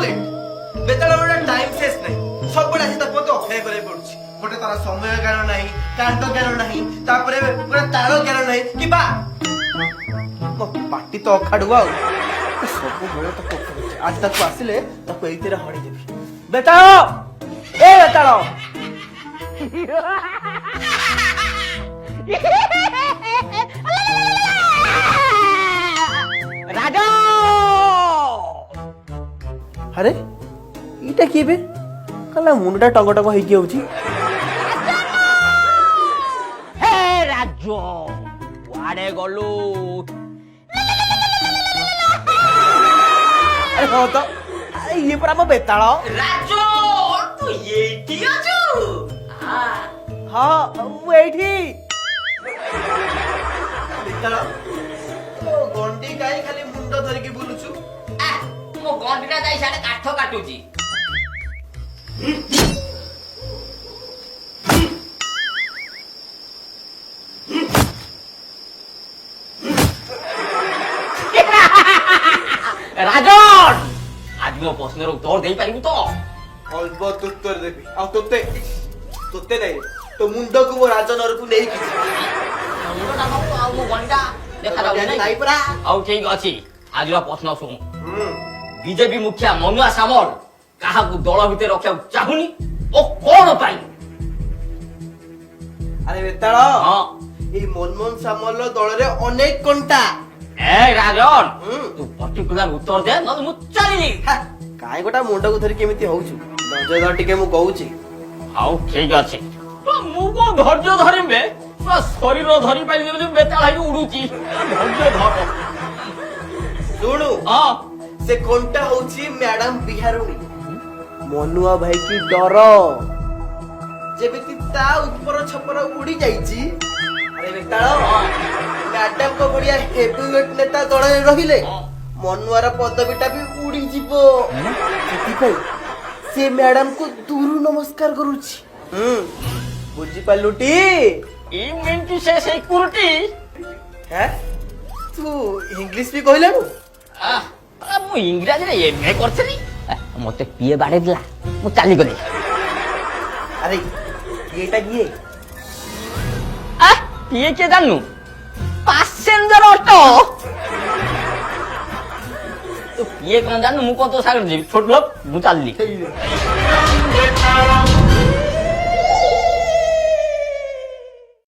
late বেতাড়া ওটা time শেষ নাই সবগুলো আসি তারপর তো অপেক্ষা করে পড়ছি গোটে তার সময় জ্ঞান নাই কাণ্ড জ্ঞান নাই তারপরে গোটে তার জ্ঞান নাই কিবা পাটি তো ଅଖାଡୁଆ ଆଉ ସବୁବେଳେ ତାକୁ ଆଜି ତାକୁ ଆସିଲେ ତାକୁ ଏଇଥିରେ ହଣି ଦେବି ବେତାଳ ଏ ବେତାଳ রাজা আরে এইটা কি বে কালা মুন্ডটা টঙ্গ টঙ্গ ହେଇକି ହଉଛି হে রাজ কুଆଡେ গলু আরে ହଁ ତ ଆରେ ଇଏ ପରା ମୋ ବେତାଳ রাজ তুই এইটি আছো ହଁ ମୁଁ ଏଇଠି ବେତାଳ ଗଣ୍ଡି ଗାଈ ଖାଲି ମୁଣ୍ଡ ଧରିକି ବୁଲୁଛୁ ମୋ ଗଣ୍ଡିଟା ଯାଇ ସାଡେ କାଠ କାଟୁଛି রাজন আজ ମୋ ପ୍ରଶ୍ନର ଉତ୍ତର ଦେଇପାରିବୁ ତ ଅଲବତ ଉତ୍ତର ଦେବି ଆଉ ତୋତେ ତୋତେ ନାଇଁ ତୋ ମୁଣ୍ଡକୁ ମୋ ରାଜନରକୁ ନେଇକି ମୁଣ୍ଡଟା କଣ ଆଉ ମୋ ଗଣ୍ଡିଟା ଦେଖାଯାଉଛି ନାଇଁ ନାଇଁ ପରା ଆଉ ଠିକ ଅଛି ଆଜିର ପ୍ରଶ୍ନ ଶୁଣ ବିଜେପି ମୁଖିଆ ମନୁଆ ସାମଲ କାହାକୁ ଦଳ ଭିତରେ ରଖିବାକୁ ଚାହୁଁନି ଓ କଣ ପାଇଁ ଆରେ ବେତାଳ ହଁ ଏଇ ମନମୋହନ ସାମଲ ଦଳରେ ଅନେକ କଣ୍ଟା ଏ ରାଜନ ତୁ ପର୍ଟିକୁଲାର ଉତ୍ତର ଦେ ନହେଲେ ମୁଁ ଚାଲିଲି କାହିଁ ଗୋଟା ମୁଣ୍ଡକୁ ଧରି କେମିତି ହଉଛୁ ଧୈର୍ଯ୍ୟ ଧର ଟିକେ ମୁଁ କହୁଛି ହଉ ଠିକ ଅଛି ମୁଁ କଣ ଧୈର୍ଯ୍ୟ ଧରିବେ ପୁରା ଶରୀର ଧରି ପାରିଲି ବୋଲି ବେତାଳ ହେଇକି ଉଡୁଛି ଧୈର୍ଯ୍ୟ ଧର ଶୁଣୁ ହଁ ସେ କଣ୍ଟା ହଉଛି ମ୍ୟାଡାମ ବିହାରୁଣୀ ମନୁଆ ଭାଇ କି ଡର ଯେମିତି ତା ଉପର ଛପର ଉଡି ଯାଇଛି ଆରେ ବେତାଳ ମ୍ୟାଡାମଙ୍କ ଭଳିଆ ହେଭିୱେଟ ନେତା ଦଳରେ ରହିଲେ ମନୁଆର ପଦବୀଟା ବି ଉଡିଯିବ ସେଥିପାଇଁ ସେ ମ୍ୟାଡାମକୁ ଦୂରୁ ନମସ୍କାର କରୁଛି ବୁଝିପାରିଲୁ ଟି ଇ ମିନିଟ୍ ସେ ସେଇ କୁରୁଟି ହେ ତୁ ଇଂଲିଶ ବି କହିଲାଣୁ ମୁଁ ଇଂରାଜୀରେ ଏମଏ କରିଥିଲି ମତେ କିଏ ବାଡେଇ ଦେଲା ମୁଁ ଚାଲିଗଲି ଆରେ ଏଇଟା କିଏ କିଏ କିଏ ଜାଣିନୁ ପାସେଞ୍ଜର ଅଟୋ ତୁ କିଏ କଣ ଜାଣିନୁ ମୁଁ କଣ ତୋ ସାଙ୍ଗରେ ଯିବି ଛୋଟ ଲୋକ ମୁଁ ଚାଲିଲି